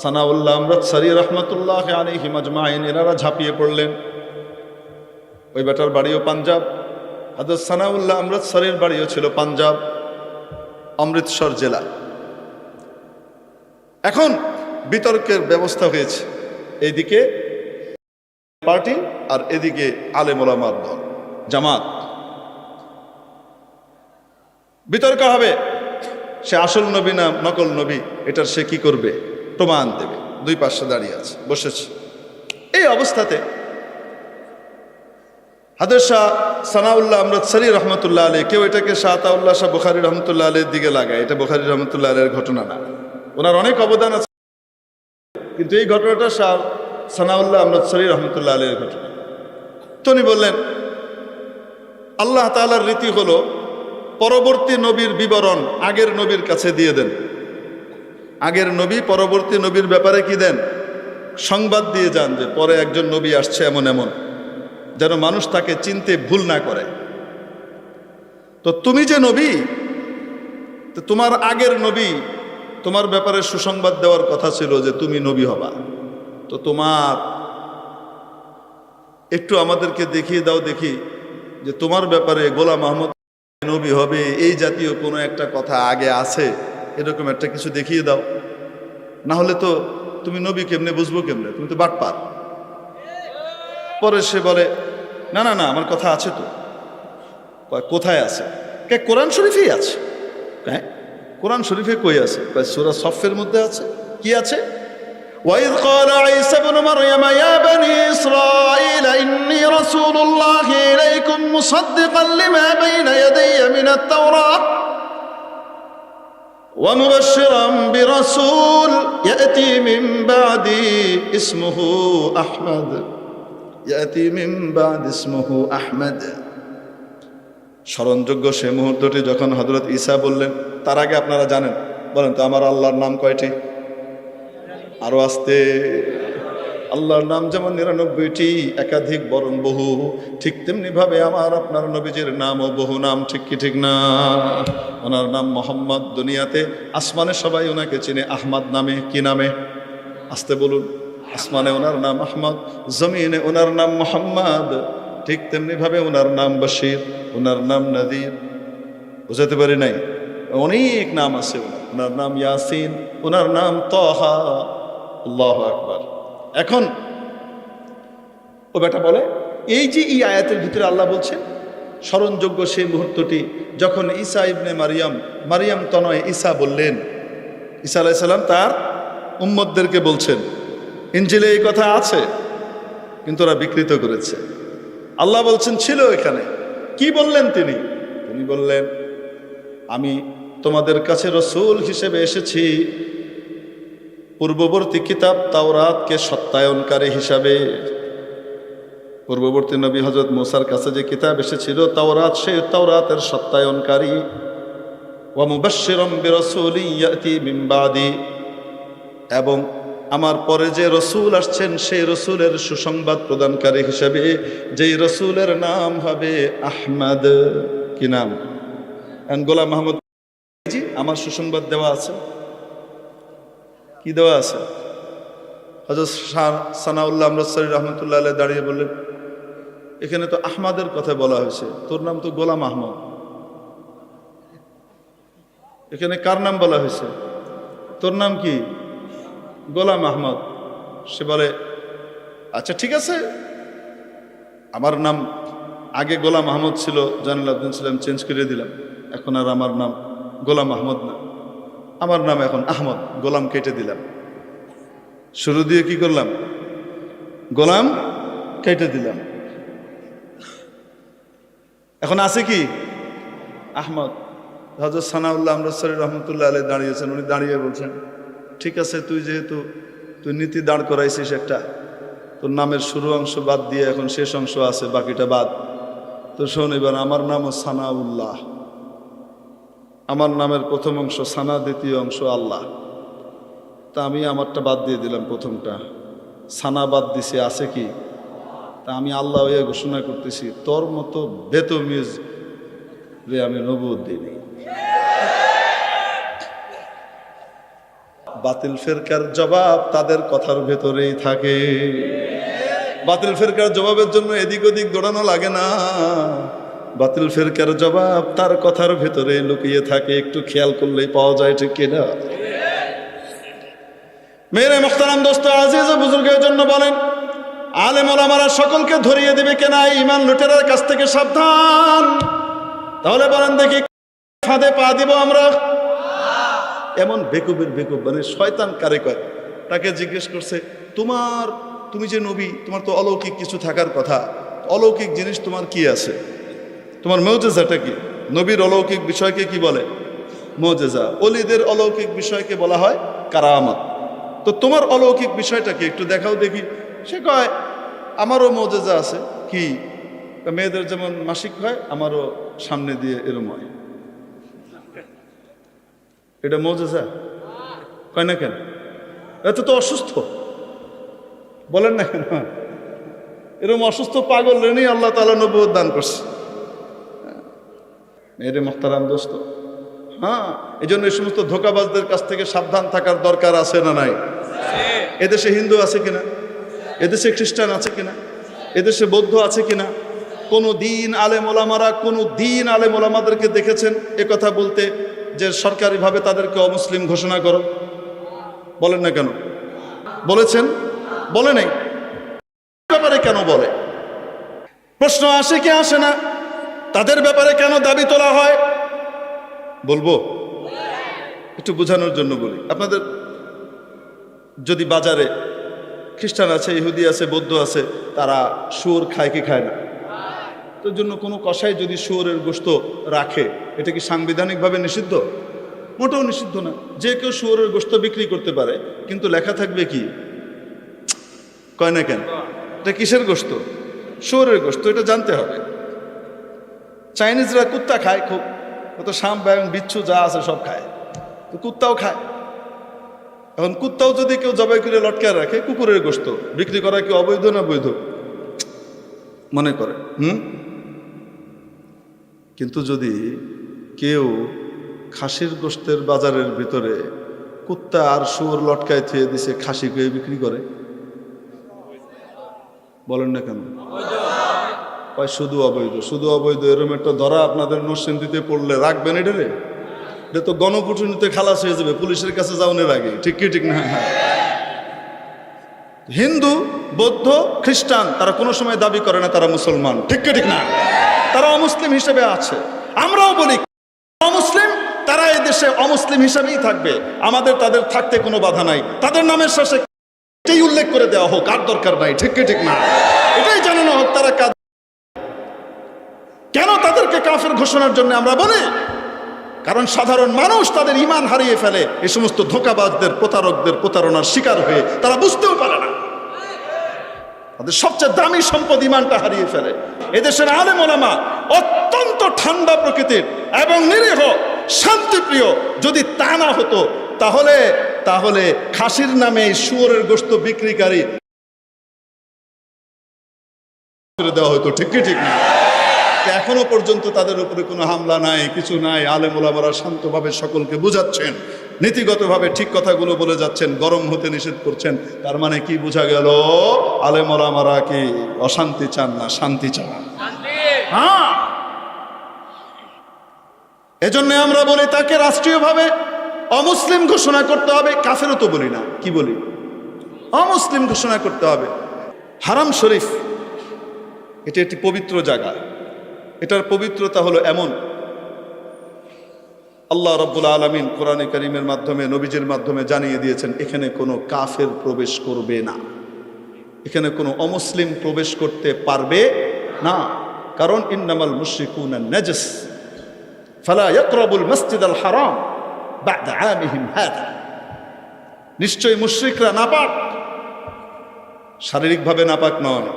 সানাউল্লাহ অমৃতসরী রহমতুল্লাহ আলাইহিম আজমাইন, এনারা ঝাঁপিয়ে পড়লেন। ওই বেটার বাড়িও পাঞ্জাব, হযরত সানাউল্লাহ অমৃতসরীর বাড়িও ছিল পাঞ্জাব, অমৃতসর জেলা। এখন বিতর্কের ব্যবস্থা হয়েছে, এইদিকে পার্টি আর এদিকে আলেম ওলামার দল, জামাত। বিতর্ক হবে, সে আসল নবী না নকল নবী, এটার সে কি করবে? প্রমাণ দেবে। দুই পাশে দাঁড়িয়ে আছে, বসেছে। এই অবস্থাতে হযরত শাহ সানাউল্লাহ অমৃতসরী রহমতুল্লাহ আলাইহ, কেউ এটাকে শাহ আতাউল্লাহ শাহ বুখারী রহমতুল্লাহ আলাইহির দিকে লাগায়, এটা বুখারী রহমতুল্লাহ আলাইহির ঘটনা না। ওনার অনেক অবদান আছে, কিন্তু এই ঘটনাটা শাহ সানাউল্লাহ অমৃতসরী রহমতুল্লাহ আলাইহির ঘটনা। তো উনি বললেন, আল্লাহ তাআলার রীতি হলো পরবর্তী নবীর বিবরণ আগের নবীর কাছে দিয়ে দেন। আগের নবী পরবর্তী নবীর ব্যাপারে কি দেন? সংবাদ দিয়ে যান যে পরে একজন নবী আসছে এমন এমন, যেন মানুষ তাকে চিনতে ভুল না করে। তো তুমি যে নবী, তো তোমার আগের নবী, তোমার ব্যাপারে সুসংবাদ দেওয়ার কথা ছিল যে তুমি নবী হবা। তো তোমার একটু আমাদেরকে দেখিয়ে দাও দেখি যে তোমার ব্যাপারে গোলাম আহমদ নবী হবে, এই জাতীয় কোনো একটা কথা আগে আছে, এরকম একটা কিছু দেখিয়ে দাও। না হলে তো তুমি নবী কেমনে বুঝবো, কেমনে? তুমি তো বাটপার। পরে সে বলে, না না না, আমার কথা আছে তো। কোথায় আছে? কোরআন শরীফেই আছে। হ্যাঁ, কোরআন শরীফে কই আছে? সূরা সফের মধ্যে আছে। কি আছে? وَإِذْ قَالَ عِيسَى ابْنُ مَرْيَمَ يَا بَنِي إِسْرَائِيلَ إِنِّي رَسُولُ اللَّهِ إِلَيْكُمْ مُصَدِّقًا لِمَا بَيْنَ يَدَيَّ مِنَ التَّوْرَاةِ وَمُبَشِّرًا بِرَسُولٍ يَأْتِي مِن بَعْدِي اسْمُهُ أَحْمَدُ يَأْتِي مِن بَعْدِ اسْمُهُ أَحْمَدُ। স্মরণযোগ্য সে মুহূর্তটি যখন হযরত ঈসা বললেন, তার আগে আপনারা জানেন, বলেন তো আমার আল্লাহর নাম কয়টি? আরো আসতে। আল্লাহর নাম যেমন ৯৯টি, একাধিক বরং বহু, ঠিক তেমনি ভাবে আমার আপনার নবীজির নামও বহু নাম, ঠিক কি ঠিক না? ওনার নাম মোহাম্মদ। দুনিয়াতে আসমানে সবাই ওনাকে চিনে আহমদ নামে। কি নামে? আসতে বলুন। আসমানে ওনার নাম আহমদ, জমিনে ওনার নাম মোহাম্মদ। ঠিক তেমনি ভাবে ওনার নাম বশির, ওনার নাম নদীর। বুঝাতে পারি নাই? অনেক নাম আছে ওনার নাম ইয়াসিন, ওনার নাম তহা। আল্লাহু আকবার। এখন ও বেটা বলে, এই যে এই আয়াতের ভিতরে আল্লাহ বলছেন স্মরণযোগ্য সেই মুহূর্তটি যখন ঈসা ইবনে মারিয়াম তনয় ঈসা বললেন, ঈসা আলাইহিস সালাম তার উম্মতদেরকে বলছেন, ইনজিলে এই কথা আছে, কিন্তু ওরা বিকৃত করেছে। আল্লাহ বলছেন ছিল এখানে। কি বললেন তিনি? তিনি বললেন, আমি তোমাদের কাছে রসূল হিসেবে এসেছি পূর্ববর্তী কিতাব তাওরাতকে সত্যায়নকারী হিসাবে। পূর্ববর্তী নবী হযরত মুসার কাছে যে কিতাব এসেছিল তাওরাত, সেই তাওরাতের সত্যায়নকারী। ওয়া মুবাশশিরাম বিরাসূলিন ইয়াতি মিন বাদি, এবং আমার পরে যে রসূল আসছেন সেই রসূলের সুসংবাদ প্রদানকারী হিসাবে, যেই রসূলের নাম হবে আহমদ। কি নাম? গোলাম মাহমুদ জি, আমার সুসংবাদ দেওয়া আছে। কি দেওয়া আছে? হযরত সানাউল্লাহ অমৃতসরী রহমতুল্লাহ আলাইহি দাঁড়িয়ে বললেন, এখানে তো আহমদের কথা বলা হয়েছে, তোর নাম তো গোলাম আহমদ। এখানে কার নাম বলা হয়েছে? তোর নাম কি? গোলাম আহমদ। সে বলে আচ্ছা ঠিক আছে, আমার নাম আগে গোলাম আহমদ ছিল, জয়নুল আবদিন ছিলাম, চেঞ্জ করে দিলাম, এখন আর আমার নাম গোলাম আহমদ না, আমার নাম এখন আহমদ, গোলাম কেটে দিলাম। শুরু দিয়ে কি করলাম? গোলাম কেটে দিলাম। এখন আছে কি? আহমদ। হযরত সানাউল্লাহ আমরুসারি রহমতুল্লাহ আলাইহি দাঁড়িয়েছেন, উনি দাঁড়িয়ে বলছেন ঠিক আছে, তুই নীতি দাঁড় করাইছিস একটা, তোর নামের শুরু অংশ বাদ দিয়ে এখন শেষ অংশ আছে, বাকিটা বাদ। তো শোন, এবার আমার নামও সানাউল্লাহ, আমার নামের প্রথম অংশ সানা, দ্বিতীয় অংশ আল্লাহ। তা আমি আমারটা বাদ দিয়ে দিলাম, প্রথমটা সানা বাদ দিছি, আছে কি? তা আমি আল্লাহ হয়ে ঘোষণা করতেছি, তোর মতো বেতমিজ রে আমি নবুয়ত দিইনি। বাতিল ফেরকার জবাব তাদের কথার ভেতরেই থাকে। বাতিল ফেরকার জবাবের জন্য এদিক ওদিক দৌড়ানো লাগে না, বাতিল ফেরকার জবাব তার কথার ভেতরে লুকিয়ে থাকে, একটু খেয়াল করলেই পাওয়া যায়, ঠিক কিনা? মেরে মুখতারাম দোস্ত আজিজ ও বুজুর্গের জন্য বলেন, আলেম ওলামারা সকলকে ধরিয়ে দিবে কেনা ইমান লুটেরার কাছ থেকে সাবধান। তাহলে বলেন দেখি, ফাঁদে পা দিব আমরা? এমন বেকুবের বেকুব, মানে শয়তান কারে কয়। তাকে জিজ্ঞেস করছে, তুমি যে নবী, তোমার তো অলৌকিক কিছু থাকার কথা, অলৌকিক জিনিস তোমার কি আছে? তোমার মুজিজাটা কি? নবীর অলৌকিক বিষয়কে কি বলে? মুজিজা। ওলিদের অলৌকিক বিষয়কে বলা হয় কারামাত। তো তোমার অলৌকিক বিষয়টা কি, একটু দেখাও দেখি। সে কয় আমারও মুজিজা আছে। কি? মেয়েদের যেমন মাসিক হয়, আমারও সামনে দিয়ে এরম হয়। এটা মুজিজা? কয় না কেন? এত তো অসুস্থ, বলেন না কেন? এরকম অসুস্থ পাগল রেনি আল্লাহ তাআলা নবুয়ত দান করছে। মেরে মুহতারাম দোস্ত, হ্যাঁ, এই জন্য এই সমস্ত ধোঁকাবাজদের কাছ থেকে সাবধান থাকার দরকার আছে না নাই? এদেশে হিন্দু আছে কিনা? এদেশে খ্রিস্টান আছে কিনা? এদেশে বৌদ্ধ আছে কিনা? কোনো দিন আলেম ওলামাদেরকে দেখেছেন এ কথা বলতে যে সরকারিভাবে তাদেরকে অমুসলিম ঘোষণা করো? বলেন না কেন? বলেছেন? বলে নাই। ব্যাপারে কেন বলে? প্রশ্ন আসে কি আসে না? তাদের ব্যাপারে কেন দাবি তোলা হয়? বলবো, একটু বোঝানোর জন্য বলি। আপনাদের যদি বাজারে খ্রিস্টান আছে, ইহুদি আছে, বৌদ্ধ আছে, তারা শুয়োর খায় কি খায় না? তোর জন্য কোনো কসাই যদি শুয়োরের গোশত রাখে, এটা কি সাংবিধানিকভাবে নিষিদ্ধ? মোটেও নিষিদ্ধ না। যে কেউ শুয়োরের গোশত বিক্রি করতে পারে, কিন্তু লেখা থাকবে কি? কয় না কেন? এটা কিসের গোশত? শুয়োরের গোশত, এটা জানতে হবে। চাইনিজরা কুত্তা খায় খুব, কত সাপ ব্যাঙ বিচ্ছু যা আছে সব খায়, তো কুত্তাও খায়। এখন কুত্তাও যদি কেউ জবাই করে লটকায় রাখে, কুকুরের গোশত বিক্রি করা কি অবৈধ না বৈধ মনে করে? কিন্তু যদি কেউ খাসির গোশতের বাজারের ভিতরে কুত্তা আর শুয়োর লটকায় থুয়ে দিছে, খাসি করে বিক্রি করে, বলেন না কেন? শুধু অবৈধ, শুধু অবৈধ। এরকম একটা ধরা আপনাদের নরসিংদীতে পড়লে রাখবেন এটারে? এটা তো গণপুটুনিতে খালাস হয়ে যাবে পুলিশের কাছে যাওয়ার আগে, ঠিক কি ঠিক না? হিন্দু, বৌদ্ধ, খ্রিস্টান তারা কোনো সময় দাবি করে না তারা মুসলমান, ঠিক কি ঠিক না? তারা অমুসলিম হিসেবে আছে। আমরাও বলি অমুসলিম, তারা এই দেশে অমুসলিম হিসেবেই থাকবে, আমাদের তাদের থাকতে কোনো বাধা নাই। তাদের নামের শেষে এটাই উল্লেখ করে দেওয়া হোক, আর দরকার নাই, ঠিক কি ঠিক না? এটাই জানানো হোক তারা কেন তাদেরকে কাফের ঘোষণার জন্য আমরা বলি। কারণ সাধারণ মানুষ তাদের ঈমান হারিয়ে ফেলে এই সমস্ত ধোঁকাবাজদের, প্রতারকদের প্রতারণার শিকার হয়ে। তারা বুঝতেও পারে না, তাদের সবচেয়ে দামি সম্পদ ঈমানটা হারিয়ে ফেলে। এদেশের আলেম ওলামা অত্যন্ত ঠান্ডা প্রকৃতির এবং নিরীহ, শান্তিপ্রিয়। যদি তা না হতো তাহলে খাসির নামে শুয়োরের গোশত বিক্রিকারী দেওয়া হতো, ঠিক কি ঠিক না? এখনো পর্যন্ত তাদের উপরে কোনো হামলা নাই, কিছু নাই। আলেম ওলামারা শান্তভাবে সকলকে বুঝাচ্ছেন, নীতিগতভাবে ঠিক কথাগুলো বলে যাচ্ছেন, গরম হতে নিষেধ করছেন। তার মানে কি বোঝা গেল? আলেম ওলামারা কি অশান্তি চান না শান্তি চান? হ্যাঁ, এজন্য আমরা বলি তাকে রাষ্ট্রীয়ভাবে অমুসলিম ঘোষণা করতে হবে। কাফেরও তো বলি না, কি বলি? অমুসলিম ঘোষণা করতে হবে। হারাম শরীফ এটি একটি পবিত্র জায়গা। এটার পবিত্রতা হলো এমন, আল্লাহ রাব্বুল আলামিন কোরআনে কারীমের মাধ্যমে নবীজির মাধ্যমে জানিয়ে দিয়েছেন এখানে কোনো কাফের প্রবেশ করবে না, এখানে কোনো অমুসলিম প্রবেশ করতে পারবে না। কারণ ইন্নামাল মুশরিকুনা নাজাস ফালা ইয়াকরাবুল মাসজিদাল হারাম বা'দা আমিহিম হাযা। নিশ্চয়ই মুশরিকরা নাপাক, শারীরিকভাবে নাপাক নয়,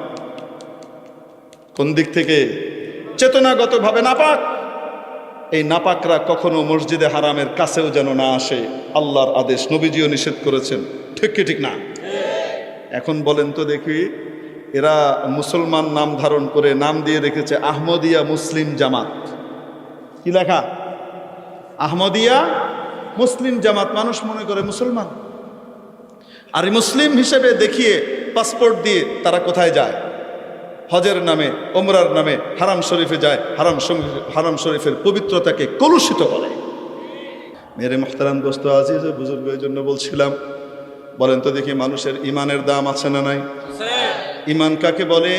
কোন দিক থেকে? চেতনাগতভাবে নাপাক। এই নাপাকরা কখনো মসজিদে হারামের কাছেও যেন না আসে, আল্লাহর আদেশ, নবীজিও নিষেধ করেছেন। ঠিক কি ঠিক না? এখন বলেন তো দেখি, এরা মুসলমান নাম ধারণ করে নাম দিয়ে রেখেছে আহমদিয়া মুসলিম জামাত। কি লেখা? আহমদিয়া মুসলিম জামাত। মানুষ মনে করে মুসলমান, আর মুসলিম হিসেবে দেখিয়ে পাসপোর্ট দিয়ে তারা কোথায় যায়? হজের নামে, ওমরার নামে হারাম শরীফে যায়, হারাম শরীফের পবিত্রতাকে কলুষিত করে। মেরে মুহতারাম দোস্ত আজিজ ও বুজুর্গ, এই জন্য বলছিলাম, বলেন তো দেখি মানুষের ইমানের দাম আছে না নাই? ইমান কাকে বলে?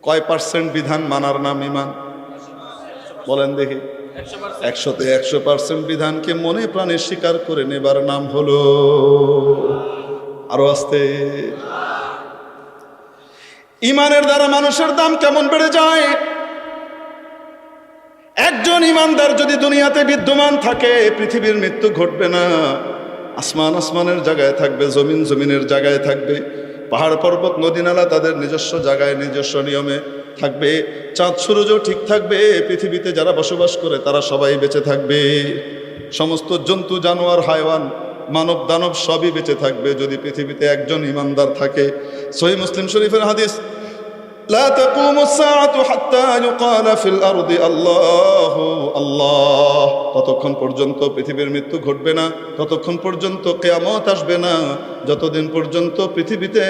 কয় পার্সেন্ট বিধান মানার নাম ইমান? বলেন দেখি। 100-তে 100% বিধানকে মনে প্রাণে স্বীকার করে নেবার নাম হলো, আরো আস্তে, ইমানের দ্বারা মানুষের দাম কেমন বেড়ে যায়। একজন ইমানদার যদি দুনিয়াতে বিদ্যমান থাকে, পৃথিবীর মৃত্যু ঘটবে না। আসমান আসমানের জায়গায় থাকবে, জমিন জমিনের জায়গায় থাকবে, পাহাড় পর্বত নদী নালা তাদের নিজস্ব জায়গায় নিজস্ব নিয়মে থাকবে, চাঁদ সূর্য ঠিক থাকবে, পৃথিবীতে যারা বসবাস করে তারা সবাই বেঁচে থাকবে, সমস্ত জন্তু জানোয়ার হায়ওয়ান মানব দানব সবই বেঁচে থাকবে যদি পৃথিবীতে একজন ইমানদার থাকে। সহিহ মুসলিম শরীফের হাদিস, লা তাকুমুস সাআতু হাত্তা ইউকালা ফিল আরদি আল্লাহু আল্লাহ। ততক্ষণ পর্যন্ত পৃথিবীর মৃত্যু ঘটবে না, ততক্ষণ পর্যন্ত কিয়ামত আসবে না, যতদিন পর্যন্ত পৃথিবীতে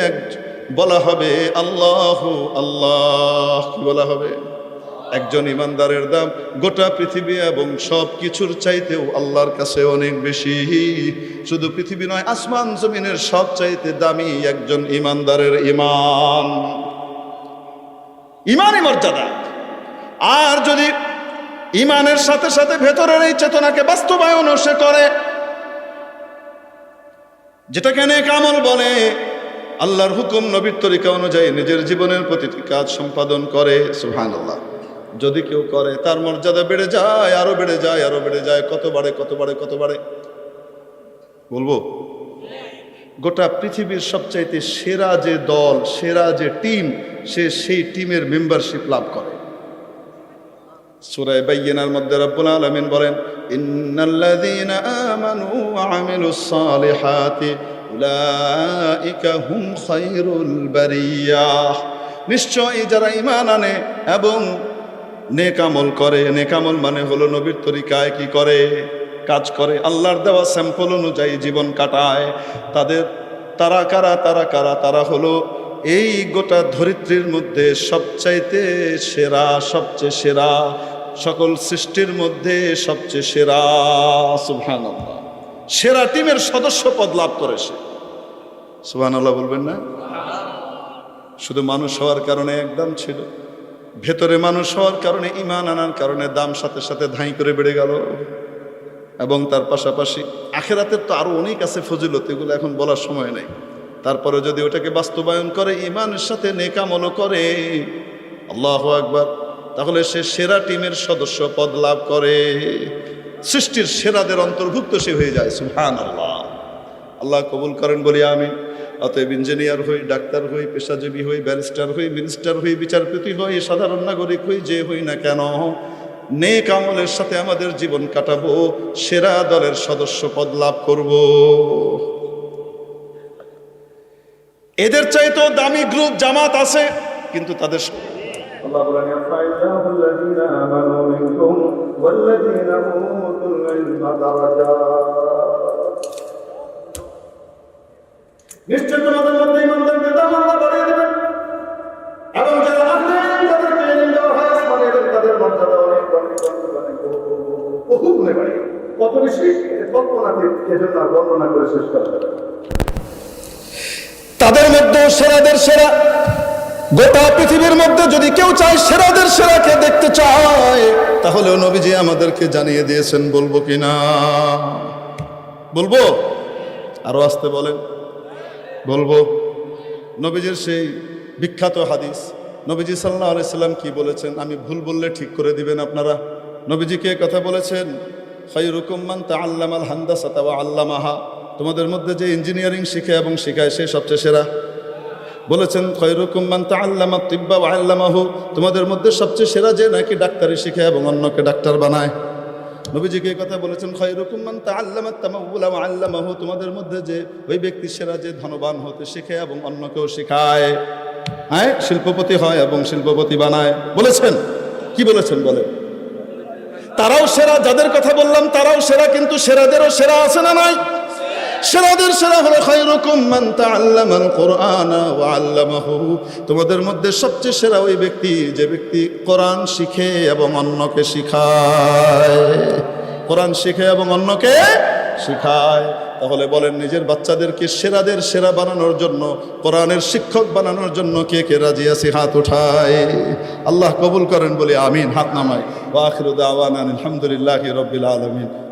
বলা হবে আল্লাহু আল্লাহ। কি বলা হবে? একজন ইমানদারের দাম গোটা পৃথিবী এবং সব কিছুর চাইতেও আল্লাহর কাছে অনেক বেশি। শুধু পৃথিবী নয়, আসমান জমিনের সব চাইতে দামি একজন ইমানদারের ইমান, ইমানই মর্যাদা। আর যদি ইমানের সাথে সাথে ভেতরের এই চেতনাকে বাস্তবায়নও সে করে, যেটাকে নেক আমল বলে, আল্লাহর হুকুম নবীর তরিকা অনুযায়ী নিজের জীবনের প্রতিটি কাজ সম্পাদন করে, সুবহানাল্লাহ, যদি কেউ করে তার মর্যাদা বেড়ে যায়, আরো বেড়ে যায়, আরো বেড়ে যায়। কত বাড়ে, কত বাড়ে, কত বাড়ে বলবো? গোটা পৃথিবীর সবচাইতে সেরা যে দল, সেরা যে টিম, সে সেই টিমের মেম্বারশিপ লাভ করে। সূরা বাইয়িনার মধ্যে রব্বুল আলামিন বলেন, ইন্নাল্লাযীনা আমানু ওয়া আমিলুস সালিহাতি উলাইকা হুম খায়রুল বারিয়াহ। নিশ্চয়ই যারা ঈমান আনে এবং নেক আমল করে, নেক আমল মানে হলো নবীর তরিকায় কি করে? কাজ করে, আল্লাহর দেওয়া স্যাম্পল অনুযায়ী জীবন কাটায়, তারা কারা? তারা হলো এই গোটা ধরিত্রীর মধ্যে সবচাইতে সেরা, সবচেয়ে সেরা, সকল সৃষ্টির মধ্যে সবচেয়ে সেরা, সুবহানাল্লাহ। সেরা টিমের সদস্য পদ লাভ করে সে, সুবহানাল্লাহ বলবেন না? শুধু মানুষ হওয়ার কারণে একদম ছিল, ভেতরে মানুষ হওয়ার কারণে, ঈমান আনার কারণে দাম সাথে সাথে ধাই করে বেড়ে গেল। এবং তার পাশাপাশি আখিরাতের তো আরো অনেক আছে ফজিলত, এগুলো এখন বলার সময় নেই। তারপরে যদি ওটাকে বাস্তবায়ন করে, ঈমানের সাথে নেক আমল করে, আল্লাহু আকবার, তাহলে সে সেরা টিমের সদস্য পদ লাভ করে, সৃষ্টির সেরাদের অন্তর্ভুক্ত সে হয়ে যায়, সুবহানাল্লাহ। আল্লাহ কবুল করেন বলি আমিন। অতএব ইঞ্জিনিয়ার হই, ডাক্তার হই, পেশাজীবী হই, ব্যারিস্টার হই, মিনিস্টার হই, বিচারপতি হই, সাধারণ নাগরিক হই, যে হই না কেন, নেক আমলের সাথে আমাদের জীবন কাটাবো, সেরা দলের সদস্য পদ লাভ করব। এদের চাইতেও দামি গ্রুপ জামাত আছে, কিন্তু তাদের আল্লাহ বলেন, ইয়ারফাইল্লাহুল্লাযীনা আমানু মিনকুম ওয়াল্লাযীনা উতুল ইলমা দারাজাত। নিশ্চয় তোমাদের মধ্যে ইমানদারদের দাম আল্লাহ বাড়িয়ে দেবেন, এবং যারা আহলে ইলম তাদেরকে ইলম দেওয়া হয়, আসমানে এবং তাদের মর্যাদা অনেক বহু গুণে বাড়ে। কত বেশি কল্পনাতীত, এজন্য বর্ণনা করে শেষ করা যাবে। তাদের মধ্যেও সেরাদের সেরা। গোটা পৃথিবীর মধ্যে যদি কেউ চায় সেরাদের সেরাকে দেখতে চায়, তাহলেও নবীজি আমাদেরকে জানিয়ে দিয়েছেন। বলবো কিনা? বলবো? আরো আসতে বলেন। বলবো। নবীজির সেই বিখ্যাত হাদিস, নবীজি সাল্লাল্লাহু আলাইহি সাল্লাম কি বলেছেন? আমি ভুল বললে ঠিক করে দিবেন আপনারা। নবীজিকে কথা বলেছেন, খায়রুকুম মান তাআল্লামাল হান্দাসাতা ওয়া আল্লামাহা, তোমাদের মধ্যে যে ইঞ্জিনিয়ারিং শিখে এবং শেখায় সে সবচেয়ে সেরা। বলেছেন খায়রুকুম মান তাআল্লামাত তিব্বা ওয়া আল্লামাহু, তোমাদের মধ্যে সবচেয়ে সেরা যে নাকি ডাক্তারি শিখে এবং অন্যকে ডাক্তার বানায়। নবীজিকে এই কথা বলেছেন, খায়রুকুম মান তাআল্লামাত তামাউলা ওয়া আল্লামাহু, তোমাদের মধ্যে যে ওই ব্যক্তি সেরা যে ধনবান হতে শিখে এবং অন্যকেও শেখায়। হ্যাঁ, শিল্পপতি হয় এবং শিল্পপতি বানায়। বলেছেন কি বলেছেন বলেন? তারাও সেরা, যাদের কথা বললাম তারাও সেরা, কিন্তু সেরাদেরও সেরা আছে না নাই? সেরাদের সেরা হলো খায়রুকুম মান তাআল্লামাল কুরআনা ওয়া আল্লামাহু, তোমাদের মধ্যে সবচেয়ে সেরা ওই ব্যক্তি যে ব্যক্তি কোরআন শিখে এবং অন্যকে শিখায়। কোরআন শিখে এবং অন্যকে শিখায়। তাহলে বলেন, নিজের বাচ্চাদেরকে সেরাদের সেরা বানানোর জন্য, কোরআনের শিক্ষক বানানোর জন্য কে কে রাজি আছে? হাত উঠায়। আল্লাহ কবুল করেন বলে আমিন। হাত নামায়। ওয়া আখিরু দাওয়ানা আলহামদুলিল্লাহি রাব্বিল আলামিন।